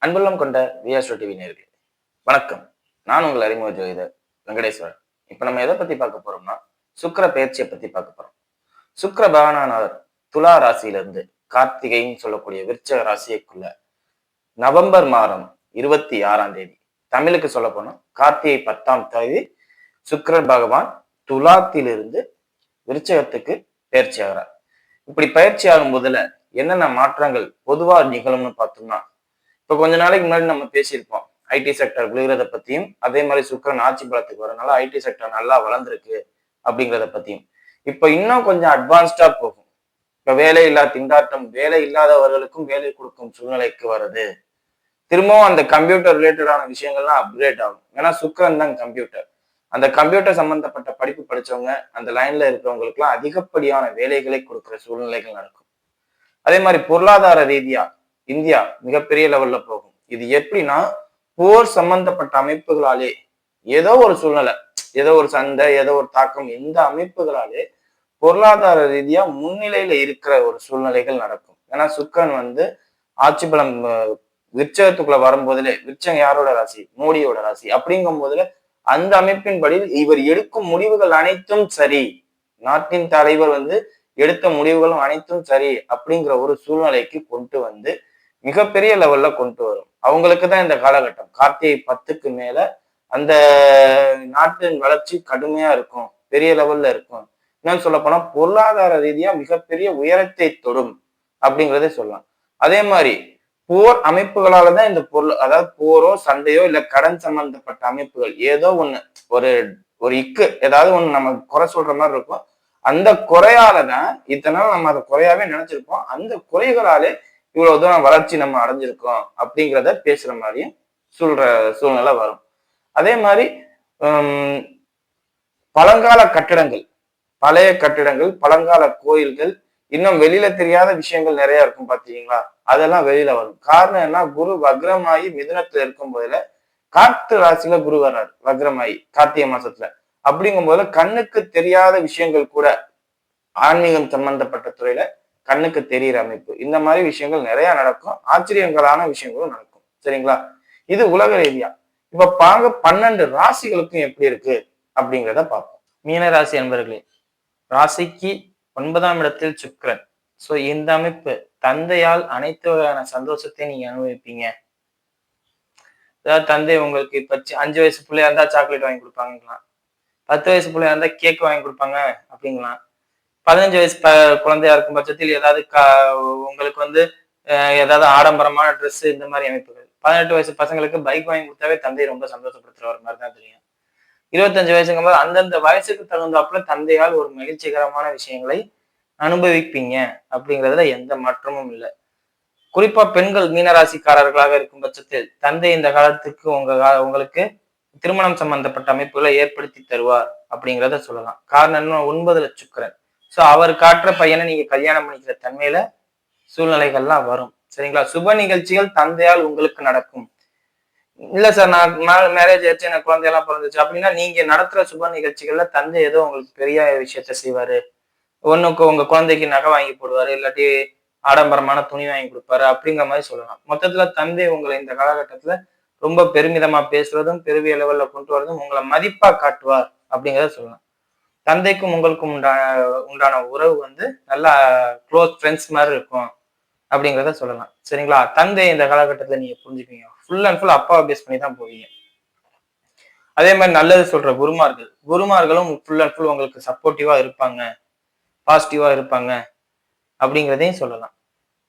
அன்புள்ளம் கொண்ட விஆஸ்ட்ரோ டிவி நேயர்களே வணக்கம். நான் உங்கள் அறிமுக ஜோதிடர் வெங்கடேஸ்வரன். இப்ப நம்ம எதை பத்தி பார்க்க போறோம்னா சுக்கிர பெயர்ச்சியை பத்தி பார்க்க போறோம். சுக்கிர பகவானானவர் துலா ராசியிலிருந்து கார்த்திகைன்னு சொல்லக்கூடிய விருச்சக ராசிக்குள்ள நவம்பர் மாதம் 26ஆம் தேதி, தமிழுக்கு சொல்ல போனா கார்த்திகை 10ஆம் தேதி சுக்கிரன் பகவான் துலாத்திலிருந்து விருச்சகத்துக்கு பயிற்சி ஆகிறார். இப்படி பயிற்சி ஆகும் போதுல என்னென்ன மாற்றங்கள் பொதுவா நிகழும்னு பார்த்தோம்னா, இப்ப கொஞ்ச நாளைக்கு முன்னாடி நம்ம பேசியிருப்போம் ஐடி செக்டர் விழுகிறத பத்தியும், அதே மாதிரி சுக்கிரன் ஆட்சி பலத்துக்கு வரனால ஐடி செக்டர் நல்லா வளர்ந்துருக்கு அப்படிங்கிறத பத்தியும். இப்ப இன்னும் கொஞ்சம் அட்வான்ஸ்டா போகும். இப்ப வேலை இல்லா திண்டாட்டம், வேலை இல்லாதவர்களுக்கும் வேலை கொடுக்கும் சூழ்நிலைக்கு வருது. திரும்பவும் அந்த கம்ப்யூட்டர் ரிலேட்டடான விஷயங்கள்லாம் அப்கிரேட் ஆகும். ஏன்னா சுக்கிரன் தான் கம்ப்யூட்டர். அந்த கம்ப்யூட்டர் சம்பந்தப்பட்ட படிப்பு படிச்சவங்க அந்த லைன்ல இருக்கிறவங்களுக்கு எல்லாம் அதிகப்படியான வேலைகளை கொடுக்கிற சூழ்நிலைகள் நடக்கும். அதே மாதிரி பொருளாதார ரீதியா இந்தியா மிகப்பெரிய லெவல்ல போகும். இது எப்படின்னா போர் சம்பந்தப்பட்ட அமைப்புகளாலே ஏதோ ஒரு சூழ்நிலை, ஏதோ ஒரு சண்டை, ஏதோ ஒரு தாக்கம், இந்த அமைப்புகளாலே பொருளாதார ரீதியா முன்னிலையில இருக்கிற ஒரு சூழ்நிலைகள் நடக்கும். ஏன்னா சுக்கிரன் ஆட்சி பலம் விருச்சகத்துக்குள்ள வரும்போதுல, விருச்சகம் யாரோட ராசி? மோடியோட ராசி. அப்படிங்கும் போதுல அந்த அமைப்பின்படி இவர் எடுக்கும் முடிவுகள் அனைத்தும் சரி, நாட்டின் தலைவர் எடுத்த முடிவுகளும் அனைத்தும் சரி அப்படிங்கிற ஒரு சூழ்நிலைக்கு கொண்டு மிகப்பெரிய லெவல்ல கொண்டு வரும். அவங்களுக்கு தான் இந்த காலகட்டம் கார்த்திகை 10க்கு மேல அந்த நாட்டின் வளர்ச்சி கடுமையா இருக்கும், பெரிய லெவல்ல இருக்கும். என்னன்னு சொல்ல போனா பொருளாதார ரீதியா மிகப்பெரிய உயரத்தை தொடும் அப்படிங்கிறதே சொல்லலாம். அதே மாதிரி போர் அமைப்புகளாலதான் இந்த பொருள், அதாவது போரோ சண்டையோ இல்ல கடன் சம்பந்தப்பட்ட அமைப்புகள் ஏதோ ஒண்ணு, ஒரு ஒரு ஏதாவது ஒண்ணு நம்ம குறை சொல்ற மாதிரி இருக்கும். அந்த குறையாலதான் இத்தனை நாள் நம்ம அதை குறையாவே நினைச்சிருப்போம். அந்த குறைகளாலே இவ்வளவு தூரம் வளர்ச்சி நம்ம அடைஞ்சிருக்கோம் அப்படிங்கிறத பேசுற மாதிரியும் சொல்ற சூழ்நிலை வரும். அதே மாதிரி பழங்கால கட்டிடங்கள், பழைய கட்டிடங்கள், பழங்கால கோயில்கள், இன்னும் வெளியில தெரியாத விஷயங்கள் நிறைய இருக்கும் பாத்தீங்களா, அதெல்லாம் வெளியில வரும். காரணம் என்ன? குரு வக்ரமாயி மிதுனத்துல இருக்கும் போதுல காற்று ராசியில குரு வர்றாரு வக்ரமாயி கார்த்திகை மாசத்துல. அப்படிங்கும் போது கண்ணுக்கு தெரியாத விஷயங்கள் கூட ஆன்மீகம் சம்பந்தப்பட்ட துறையில கண்ணுக்கு தெரிகிற அமைப்பு, இந்த மாதிரி விஷயங்கள் நிறைய நடக்கும். ஆச்சரியங்களான விஷயங்களும் நடக்கும். சரிங்களா? இது உலக ரீதியா. இப்ப பாங்க 12 ராசிகளுக்கும் எப்படி இருக்கு அப்படிங்கிறத பார்ப்போம். மீன ராசி அன்பர்களே, ராசிக்கு 9ஆம் இடத்தில் சுக்கிரன். சோ இந்த அமைப்பு தந்தையால் அனைத்து வகையான சந்தோஷத்தை நீங்க அனுபவிப்பீங்க. அதாவது தந்தை உங்களுக்கு இப்ப 5 வயசு பிள்ளையா இருந்தா சாக்லேட் வாங்கி கொடுப்பாங்கலாம், 10 வயசு பிள்ளையா இருந்தா கேக் வாங்கி கொடுப்பாங்க அப்படிங்கலாம், 15 வயசு குழந்தையா இருக்கும் பட்சத்தில் ஏதாவது உங்களுக்கு ஏதாவது ஆடம்பரமான ட்ரெஸ், இந்த மாதிரி அமைப்புகள். 18 வயசு பசங்களுக்கு பைக் வாங்கி கொடுத்தாவே தந்தை ரொம்ப சந்தோஷப்படுத்துற ஒரு மாதிரி தான் தெரியும். 25 வயசுங்கும் போது அந்தந்த வயசுக்கு தகுந்தாப்புல தந்தையால் ஒரு மகிழ்ச்சிகரமான விஷயங்களை அனுபவிப்பீங்க அப்படிங்கிறதுல எந்த மாற்றமும் இல்லை. குறிப்பா பெண்கள் மீனராசிக்காரர்களாக இருக்கும் பட்சத்தில் தந்தை இந்த காலத்துக்கு உங்களுக்கு திருமணம் சம்பந்தப்பட்ட அமைப்புகளை ஏற்படுத்தி தருவார் அப்படிங்கிறத சொல்லலாம். காரணம் என்ன? 9ல சுக்கிரன். சோ அவர் காட்டுற பையனை நீங்க கல்யாணம் பண்ணிக்கிற தன்மையில சூழ்நிலைகள்லாம் வரும். சரிங்களா? சுப நிகழ்ச்சிகள் தந்தையால் உங்களுக்கு நடக்கும். இல்ல சார், நான் மேரேஜ் ஆச்சு, எனக்கு குழந்தையெல்லாம் பிறந்துச்சு அப்படின்னா நீங்க நடத்துற சுப நிகழ்ச்சிகள்ல தந்தை ஏதோ உங்களுக்கு பெரிய விஷயத்த செய்வாரு. ஒண்ணுக்கு உங்க குழந்தைக்கு நகை வாங்கி போடுவாரு, இல்லாட்டி ஆடம்பரமான துணி வாங்கி கொடுப்பாரு அப்படிங்கிற மாதிரி சொல்லலாம். மொத்தத்துல தந்தை உங்களை இந்த காலகட்டத்துல ரொம்ப பெருமிதமா பேசுறதும், பெருவிய லெவல்ல கொண்டு வரதும், உங்களை மதிப்பா காட்டுவார் அப்படிங்கிறத சொல்லலாம். தந்தைக்கும் உங்களுக்கும் உண்டான உறவு நல்லா க்ளோஸ் ஃப்ரெண்ட்ஸ் மாதிரி இருக்கும் அப்படிங்கிறத சொல்லலாம். சரிங்களா? தந்தை இந்த காலகட்டத்துல நீங்க புரிஞ்சுப்பீங்க. ஃபுல் அண்ட் ஃபுல் அப்பாவை பேஸ் பண்ணி தான் போவீங்க. அதே மாதிரி நல்லது சொல்ற குருமார்களும் ஃபுல் அண்ட் ஃபுல் உங்களுக்கு சப்போர்ட்டிவா இருப்பாங்க, பாசிட்டிவா இருப்பாங்க அப்படிங்கிறதையும் சொல்லலாம்.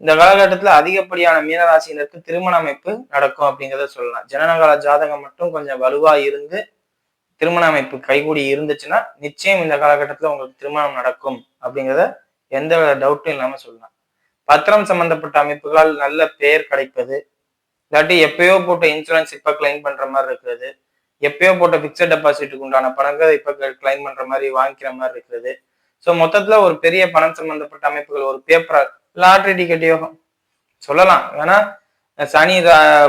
இந்த காலகட்டத்துல அதிகப்படியான மீனராசினருக்கு திருமண அமைப்பு நடக்கும் அப்படிங்கிறத சொல்லலாம். ஜனனகால ஜாதகம் மட்டும் கொஞ்சம் வலுவா இருந்து திருமண அமைப்பு கைகூடி இருந்துச்சுன்னா நிச்சயம் இந்த காலகட்டத்துல உங்களுக்கு திருமணம் நடக்கும் அப்படிங்கிறத எந்த டவுட்டும் இல்லாம சொல்லலாம். பத்திரம் சம்பந்தப்பட்ட அமைப்புகளால் நல்ல பெயர் கிடைப்பது, இல்லாட்டி எப்பயோ போட்ட இன்சூரன்ஸ் இப்ப கிளைம் பண்ற மாதிரி இருக்கிறது, எப்பயோ போட்ட பிக்சட் டெபாசிட்டுக்கு உண்டான பணங்களை இப்ப கிளைம் பண்ற மாதிரி வாங்கிக்கிற மாதிரி இருக்கிறது. ஸோ மொத்தத்துல ஒரு பெரிய பணம் சம்பந்தப்பட்ட அமைப்புகள், ஒரு பேப்பர், லாட்ரி டிக்கெட் யோகம் சொல்லலாம். ஏன்னா சனி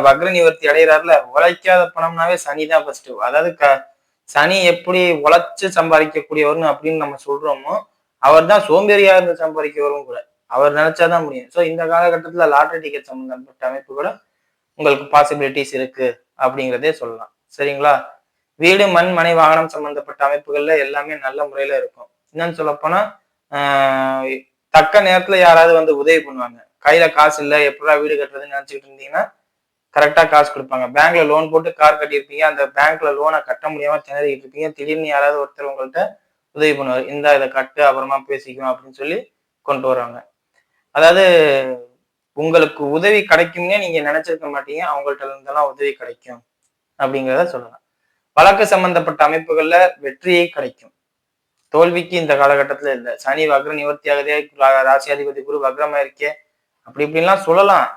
வக்ர நிவர்த்தி அடைகிறாருல, உழைக்காத பணம்னாவே சனிதான் ஃபர்ஸ்ட். அதாவது சனி எப்படி உழைச்சு சம்பாதிக்கக்கூடியவர்னு அப்படின்னு நம்ம சொல்றோமோ, அவர் தான் சோம்பேறியா இருந்து சம்பாதிக்கவரும் கூட. அவர் நினைச்சாதான் முடியும். ஸோ இந்த காலகட்டத்துல லாட்டரி டிக்கெட் சம்பந்தப்பட்ட அமைப்பு கூட உங்களுக்கு பாசிபிலிட்டிஸ் இருக்கு அப்படிங்கிறதே சொல்லலாம். சரிங்களா? வீடு, மண், மனை, வாகனம் சம்பந்தப்பட்ட அமைப்புகள்ல எல்லாமே நல்ல முறையில இருக்கும். என்னன்னு சொல்ல போனா ஆஹ் தக்க நேரத்துல யாராவது வந்து உதவி பண்ணுவாங்க. கையில காசு இல்ல எப்படா வீடு கட்டுறதுன்னு நினைச்சுட்டு இருந்தீங்கன்னா கரெக்டா காசு கொடுப்பாங்க. பேங்க்ல லோன் போட்டு கார் கட்டியிருப்பீங்க. அந்த பேங்க்ல லோனை கட்ட முடியாம திணறிட்டு இருப்பீங்க. திடீர்னு யாராவது ஒருத்தர் உங்கள்கிட்ட உதவி பண்ணுவாரு. இந்தா இதை கட்டு அப்புறமா பேசிக்குவோம் அப்படின்னு சொல்லி கொண்டு வருவாங்க. அதாவது உங்களுக்கு உதவி கிடைக்கும்னே நீங்க நினைச்சிருக்க மாட்டீங்க. அவங்கள்ட்ட இருந்தெல்லாம் உதவி கிடைக்கும் அப்படிங்கிறத சொல்லலாம். வழக்கு சம்பந்தப்பட்ட அமைப்புகள்ல வெற்றியே கிடைக்கும். தோல்விக்கு இந்த காலகட்டத்துல இல்லை. சனி வக்ர நிவர்த்தி ஆகுதே, ராசியாதிபதி குரு வக்ரமா இருக்கே, அப்படி இப்படின்லாம் சொல்லலாம்.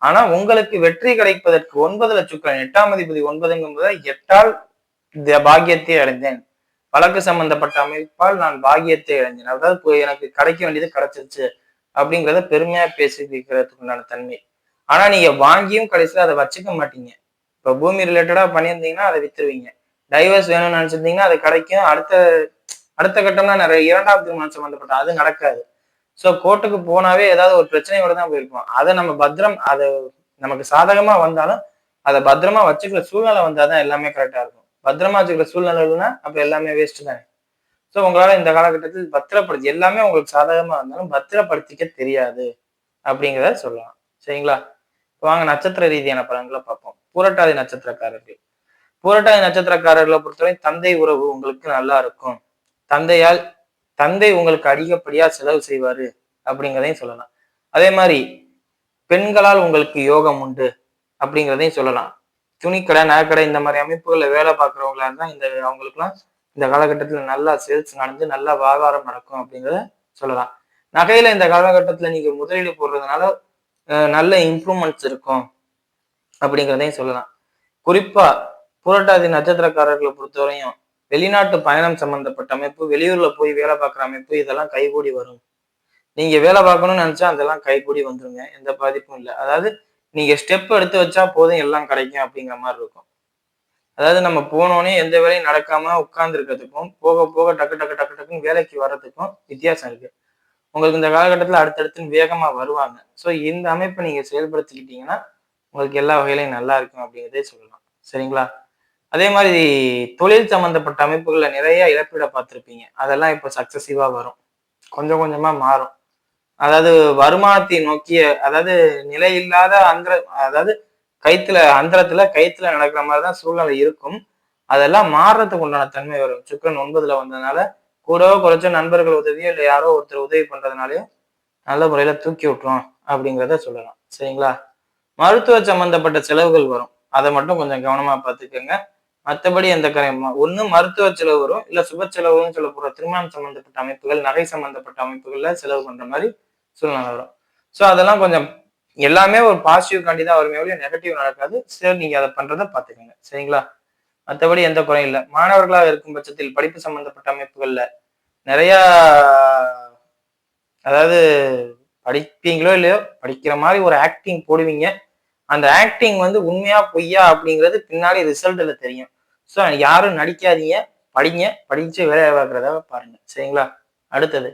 ஆனா உங்களுக்கு வெற்றி கிடைப்பதற்கு 9ல சுக்கிரன் 8ஆம் அதிபதி 9ங்கும் போது 8ஆல் பாக்கியத்தை அடைந்தேன். வழக்கு சம்பந்தப்பட்ட அமைப்பால் நான் பாக்கியத்தை அடைந்தேன். அதாவது எனக்கு கிடைக்க வேண்டியது கிடைச்சிருச்சு அப்படிங்கிறத பெருமையா பேசிக்கிறதுக்கு உண்டான தன்மை. ஆனா நீங்க வாங்கியும் கடைசியில அதை வச்சுக்க மாட்டீங்க. இப்ப பூமி ரிலேட்டடா பண்ணியிருந்தீங்கன்னா அதை வித்துருவீங்க. டைவர்ஸ் வேணும்னு நினைச்சிருந்தீங்கன்னா அது கிடைக்கும். அடுத்த அடுத்த கட்டம்னா நிறைய 2ஆம் திருமணம் சம்பந்தப்பட்ட அது நடக்காது. சோ கோர்ட்டுக்கு போனாவே ஏதாவது ஒரு பிரச்சனையோட தான் போயிருக்கும். அதை நம்ம பத்திரம் அதை நமக்கு சாதகமா வந்தாலும் அதை பத்திரமா வச்சுக்கிற சூழ்நிலை வந்தாதான் எல்லாமே கரெக்டா இருக்கும். பத்திரமா வச்சுக்கிற சூழ்நிலை இல்லைன்னா அப்ப எல்லாமே வேஸ்ட் தானே. சோ உங்களால இந்த காலகட்டத்தில் பத்திரப்படுத்தி எல்லாமே உங்களுக்கு சாதகமா இருந்தாலும் பத்திரப்படுத்திக்க தெரியாது அப்படிங்கிறத சொல்லலாம். சரிங்களா? வாங்க நட்சத்திர ரீதியான பலன்களை பார்ப்போம். பூரட்டாதி நட்சத்திரக்காரர்கள். பூரட்டாதி நட்சத்திரக்காரர்களை பொறுத்தவரை தந்தை உறவு உங்களுக்கு நல்லா இருக்கும். தந்தையால் தந்தை உங்களுக்கு அதிகப்படியா செலவு செய்வாரு அப்படிங்கிறதையும் சொல்லலாம். அதே மாதிரி பெண்களால் உங்களுக்கு யோகம் உண்டு அப்படிங்கிறதையும் சொல்லலாம். துணிக்கடை, நகைக்கடை இந்த மாதிரி அமைப்புகள்ல வேலை பார்க்குறவங்களா இருந்தா இந்த அவங்களுக்குலாம் இந்த காலகட்டத்துல நல்லா சேல்ஸ் நடந்து நல்லா வியாபாரம் நடக்கும் அப்படிங்கிறத சொல்லலாம். நகையில இந்த காலகட்டத்துல நீங்க முதலீடு போடுறதுனால நல்ல இம்ப்ரூவ்மெண்ட்ஸ் இருக்கும் அப்படிங்கிறதையும் சொல்லலாம். குறிப்பா புரட்டாதி நட்சத்திரக்காரர்களை பொறுத்தவரையும் வெளிநாட்டு பயணம் சம்பந்தப்பட்ட அமைப்பு, வெளியூர்ல போய் வேலை பார்க்குற அமைப்பு இதெல்லாம் கைகூடி வரும். நீங்க வேலை பார்க்கணும்னு நினைச்சா அதெல்லாம் கைகூடி வந்துருங்க. எந்த பாதிப்பும் இல்லை. அதாவது நீங்க ஸ்டெப் எடுத்து வச்சா போதும் எல்லாம் கிடைக்கும் அப்படிங்கிற மாதிரி இருக்கும். அதாவது நம்ம போனோடனே எந்த வேலையும் நடக்காம உட்கார்ந்து இருக்கிறதுக்கும் போக போக டக்கு டக்கு டக்கு டக்குன்னு வேலைக்கு வர்றதுக்கும் வித்தியாசம் இருக்கு. உங்களுக்கு இந்த காலகட்டத்துல அடுத்தடுத்து வேகமா வருவாங்க. ஸோ இந்த அமைப்பை நீங்க செயல்படுத்திக்கிட்டீங்கன்னா உங்களுக்கு எல்லா வகையிலையும் நல்லா இருக்கும் அப்படிங்கிறதே சொல்லலாம். சரிங்களா? அதே மாதிரி தொழில் சம்பந்தப்பட்ட அமைப்புகள்ல நிறைய இழப்பீட பார்த்துருப்பீங்க. அதெல்லாம் இப்போ சக்சசிவா வரும். கொஞ்சம் கொஞ்சமா மாறும். அதாவது வருமானத்தை நோக்கிய அதாவது நிலை இல்லாத அதாவது அந்தரத்துல கயித்துல நடக்கிற மாதிரிதான் சூழ்நிலை இருக்கும். அதெல்லாம் மாறுறதுக்கு உண்டான தன்மை வரும். சுக்கிரன் 9ல வந்ததுனால கூடவோ குறைச்ச நண்பர்கள் உதவியோ இல்லை யாரோ ஒருத்தர் உதவி பண்றதுனாலயோ நல்ல முறையில தூக்கி விட்டுரும் அப்படிங்கிறத சொல்லலாம். சரிங்களா? மருத்துவ சம்பந்தப்பட்ட செலவுகள் வரும். அதை மட்டும் கொஞ்சம் கவனமா பார்த்துக்கோங்க. மற்றபடி எந்த கரையுமா ஒண்ணு மருத்துவ செலவு வரும், இல்ல சுப செலவுன்னு சொல்லப்படுற திருமணம் சம்பந்தப்பட்ட அமைப்புகள், நகை சம்பந்தப்பட்ட அமைப்புகள்ல செலவு பண்ற மாதிரி சூழ்நிலை வரும். ஸோ அதெல்லாம் கொஞ்சம் எல்லாமே ஒரு பாசிட்டிவ் காண்டி தான் வருமே ஒழிய நெகட்டிவ் நடக்காது. சரி நீங்க அதை பண்றதை பார்த்துக்கோங்க. சரிங்களா? மற்றபடி எந்த குறையும் இல்லை. மாணவர்களாக இருக்கும் பட்சத்தில் படிப்பு சம்பந்தப்பட்ட அமைப்புகள்ல நிறைய அதாவது படிப்பீங்களோ இல்லையோ படிக்கிற மாதிரி ஒரு ஆக்டிங் போடுவீங்க. அந்த ஆக்டிங் வந்து உண்மையா பொய்யா அப்படிங்கிறது பின்னாடி ரிசல்ட்ல தெரியும். ஸோ யாரும் நடிக்காதீங்க, படிங்க, படிச்சு வேலையை பார்க்கறத பாருங்க. சரிங்களா? அடுத்தது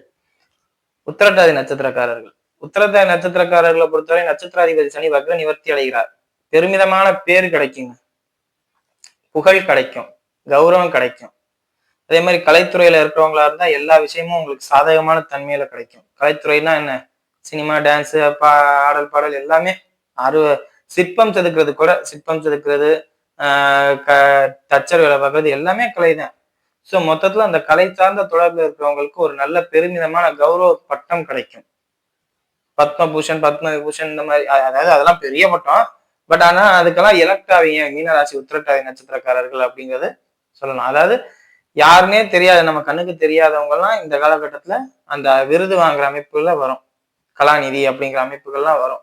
உத்திரட்டாதி நட்சத்திரக்காரர்கள். உத்திரட்டாதி நட்சத்திரக்காரர்களை பொறுத்தவரை நட்சத்திராதிபதி சனி வக்ர நிவர்த்தி அடைகிறார். பெருமிதமான பேர் கிடைக்குங்க, புகழ் கிடைக்கும், கௌரவம் கிடைக்கும். அதே மாதிரி கலைத்துறையில இருக்கிறவங்களா இருந்தா எல்லா விஷயமும் உங்களுக்கு சாதகமான தன்மையில கிடைக்கும். கலைத்துறைனா என்ன? சினிமா, டான்ஸ், ஆடல் பாடல் எல்லாமே சிற்பம் செதுக்கிறது கூட சிற்பம் செதுக்கிறது, தச்சர் வேலை பார்க்கறது எல்லாமே கலைதான். ஸோ மொத்தத்துல அந்த கலை சார்ந்த தொடர்பு இருக்கிறவங்களுக்கு ஒரு நல்ல பெருமிதமான கௌரவ பட்டம் கிடைக்கும். பத்மபூஷன், பத்மவிபூஷன் இந்த மாதிரி அதாவது அதெல்லாம் பெரிய பட்டம். பட் ஆனா அதுக்கெல்லாம் எலக்ட் ஆவீங்க மீனராசி உத்திரட்டாதி நட்சத்திரக்காரர்கள் அப்படிங்கிறது சொல்லலாம். அதாவது யாருன்னே தெரியாது, நம்ம கண்ணுக்கு தெரியாதவங்க எல்லாம் இந்த காலகட்டத்துல அந்த விருது வாங்குற அமைப்புகள்ல வரும். கலாநிதி அப்படிங்கிற அமைப்புகள்லாம் வரும்.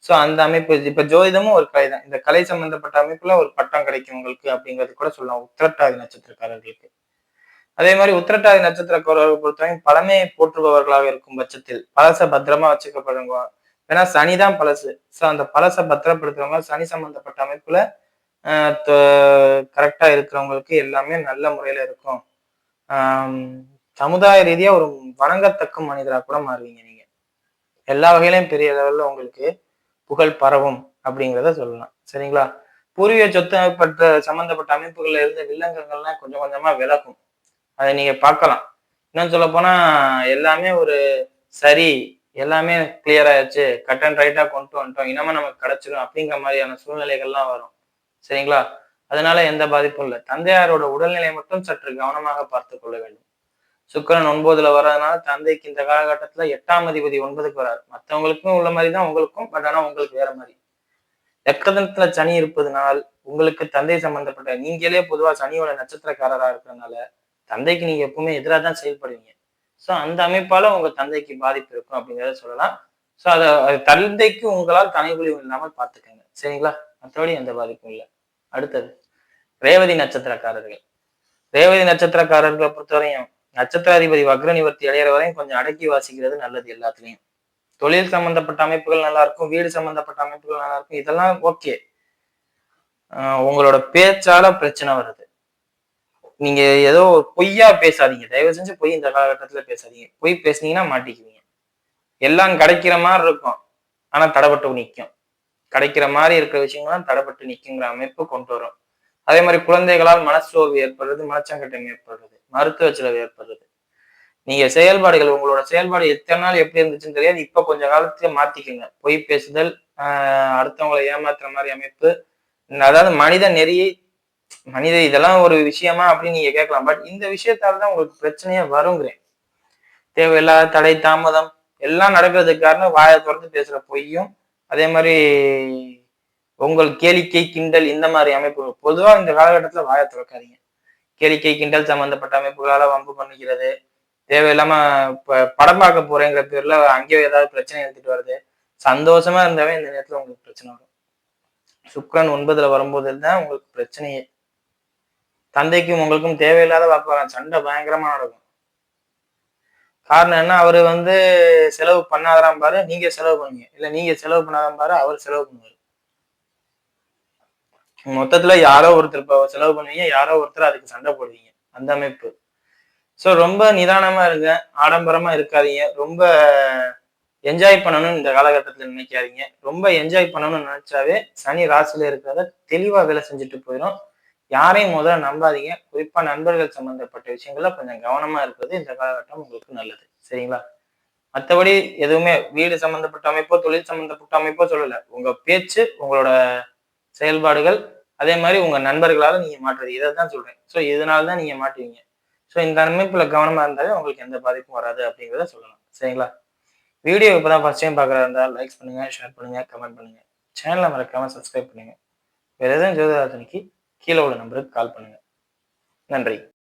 ஸோ அந்த அமைப்பு இப்ப ஜோதிடமும் ஒரு கலை தான். இந்த கலை சம்பந்தப்பட்ட அமைப்புல ஒரு பட்டம் கிடைக்கும் உங்களுக்கு அப்படிங்கிறது கூட சொல்லலாம் உத்திரட்டாதி நட்சத்திரக்காரர்களுக்கு. அதே மாதிரி உத்திரட்டாதி நட்சத்திரக்காரர்களை பொறுத்தவரைக்கும் பழமையை போற்றுபவர்களாக இருக்கும் பட்சத்தில் பழச பத்திரமா வச்சுக்கப்படுங்க. ஏன்னா சனிதான் பழசு. ஸோ அந்த பழச பத்திரப்படுத்துறவங்க சனி சம்பந்தப்பட்ட அமைப்புல கரெக்டா இருக்கிறவங்களுக்கு எல்லாமே நல்ல முறையில இருக்கும். சமுதாய ரீதியா ஒரு வணங்கத்தக்க மனிதரா கூட மாறுவீங்க நீங்க. எல்லா வகையிலையும் பெரிய லெவல்ல உங்களுக்கு புகழ் பரவும் அப்படிங்கிறத சொல்லலாம். சரிங்களா? பூர்வீக சொத்து பற்ற சம்பந்தப்பட்ட அமைப்புகள்ல இருந்த வில்லங்கங்கள்லாம் கொஞ்சம் கொஞ்சமா விலகும். அத நீங்க பார்க்கலாம். இன்னும் சொல்லப்போனா எல்லாமே ஒரு சரி, எல்லாமே கிளியர் ஆயிருச்சு. கட் அண்ட் ரைட்டா கொண்டு வந்துட்டோம். இனிமே நமக்கு கிடைச்சிரும் அப்படிங்கிற மாதிரியான சூழ்நிலைகள்லாம் வரும். சரிங்களா? அதனால எந்த பாதிப்பும் இல்ல. தந்தையாரோட உடல்நிலை மட்டும் சற்று கவனமாக பார்த்துக் கொள்ள வேண்டும். சுக்கிரன் 9ல வர்றதுனால தந்தைக்கு இந்த காலகட்டத்துல 8ஆம் அதிபதி 9க்கு வராரு. மத்தவங்களுக்கும் உள்ள மாரி தான் உங்களுக்கும். பட் ஆனா உங்களுக்கு வேற மாரி. எக்கதத்துல சனி இருப்பதனால் உங்களுக்கு தந்தை சம்பந்தப்பட்ட நீங்களே பொதுவா சனியோட நட்சத்திரக்காரரா இருக்கிறதுனால தந்தைக்கு நீங்க எப்பவுமே எதிரா தான் செயல்படுவீங்க. சோ அந்த அமைப்பால உங்க தந்தைக்கு பாதிப்பு இருக்கும் அப்படிங்கிறத சொல்லலாம். சோ அது தந்தைக்கு உங்களால் தனிக்குழிவு இல்லாமல் பார்த்துக்கங்க. சரிங்களா? மத்தபடி எந்த பாதிப்பும் இல்ல. அடுத்தது ரேவதி நட்சத்திரக்காரர்கள். ரேவதி நட்சத்திரக்காரர்களை பொறுத்தவரையும் நட்சத்திராதிபதி வக்ர நிவர்த்தி அடையிற வரையும் கொஞ்சம் அடக்கி வாசிக்கிறது நல்லது எல்லாத்துலயும். தொழில் சம்பந்தப்பட்ட அமைப்புகள் நல்லா இருக்கும், வீடு சம்பந்தப்பட்ட அமைப்புகள் நல்லா இருக்கும். இதெல்லாம் ஓகே. உங்களோட பேச்சால பிரச்சனை வருது. நீங்க ஏதோ ஒரு பொய்யா பேசாதீங்க. தயவு செஞ்சு பொய் இந்த காலகட்டத்துல பேசாதீங்க. பொய் பேசுனீங்கன்னா மாட்டிக்குவீங்க. எல்லாம் கிடைக்கிற மாதிரி இருக்கும். ஆனா தடைப்பட்டு நிக்கும். கிடைக்கிற மாதிரி இருக்கிற விஷயங்கள்லாம் தடைப்பட்டு நிக்குங்கிற அமைப்பு கொண்டு வரும். அதே மாதிரி குழந்தைகளால் மனச்சோர்வு ஏற்படுறது, மனச்சங்கட்டம் ஏற்படுறது, மருத்துவ செலவு ஏற்படுறது. நீங்க செயல்பாடுகள் உங்களோட செயல்பாடு எத்தனை நாள் எப்படி இருந்துச்சுன்னு தெரியாது. இப்ப கொஞ்ச காலத்துல மாத்திக்கங்க. பொய் பேசுதல், அடுத்தவங்களை ஏமாத்துற மாதிரி அமைப்பு, அதாவது மனித நெறியை மனித இதெல்லாம் ஒரு விஷயமா அப்படின்னு நீங்க கேட்கலாம். பட் இந்த விஷயத்தாலதான் உங்களுக்கு பிரச்சனையே வருங்கிறேன். தேவையில்லாத தடை, தாமதம் எல்லாம் நடக்கிறதுக்கு காரணம் வாயை திறந்து பேசுற பொய்யும், அதே மாதிரி உங்கள் கேளிக்கை, கிண்டல் இந்த மாதிரி அமைப்புகள். பொதுவா இந்த காலகட்டத்துல வாயை திறக்காதீங்க. கேளிக்கை, கிண்டல் சம்பந்தப்பட்ட அமைப்புகளால வம்பு பண்ணிக்கிறது, தேவையில்லாம படம் பார்க்க போறேங்கிற பேர்ல அங்கேயே ஏதாவது பிரச்சனை எடுத்துட்டு வருது. சந்தோஷமா இருந்தாவே இந்த நேரத்துல உங்களுக்கு பிரச்சனை வரும். சுக்கிரன் 9ல வரும்போது தான் உங்களுக்கு பிரச்சனையே. தந்தைக்கும் உங்களுக்கும் தேவையில்லாத வாக்குவாதம், சண்டை பயங்கரமா நடக்கும். காரணம் என்ன? அவரு செலவு பண்ணாதான் பாரு, நீங்க செலவு பண்ணுவீங்க. இல்ல நீங்க செலவு பண்ணாதான் பாரு, அவர் செலவு பண்ணுவாரு. மொத்தத்துல யாரோ ஒருத்தர் செலவு பண்ணுவீங்க, யாரோ ஒருத்தர் அதுக்கு சண்டை போடுவீங்க. அந்த அமைப்பு. சோ ரொம்ப நிதானமா இருங்க, ஆடம்பரமா இருக்காதீங்க, ரொம்ப என்ஜாய் பண்ணணும்னு இந்த காலகட்டத்துல நினைக்காதீங்க. ரொம்ப என்ஜாய் பண்ணணும்னு நினைச்சாவே சனி ராசியில இருக்கிறத தெளிவா வேலை செஞ்சுட்டு போயிடும். யாரையும் முதல்ல நம்பாதீங்க. குறிப்பா நண்பர்கள் சம்பந்தப்பட்ட விஷயங்கள்ல கொஞ்சம் கவனமா இருக்கிறது இந்த காலகட்டம் உங்களுக்கு நல்லது. சரிங்களா? மற்றபடி எதுவுமே வீடு சம்பந்தப்பட்ட அமைப்போ, தொழில் சம்பந்தப்பட்ட அமைப்போ சொல்லல. உங்க பேச்சு, உங்களோட செயல்பாடுகள், அதே மாதிரி உங்க நண்பர்களால நீங்க மாற்றுறது. இதைதான் சொல்றேன். சோ இதனாலதான் நீங்க மாட்டுவீங்க. சோ இந்த அமைப்புல கவனமா இருந்தாலே உங்களுக்கு எந்த பாதிப்பும் வராது அப்படிங்கிறத சொல்லலாம். சரிங்களா? வீடியோ இப்பதான் ஃபர்ஸ்ட் டைம் பார்க்கறதா இருந்தா லைக் பண்ணுங்க, ஷேர் பண்ணுங்க, கமெண்ட் பண்ணுங்க. சேனலை மறக்காம சப்ஸ்கிரைப் பண்ணுங்க. வேற எதுவும் ஜோதிட ஆலோசனைக்கு கீழே உள்ள நம்பருக்கு கால் பண்ணுங்க. நன்றி.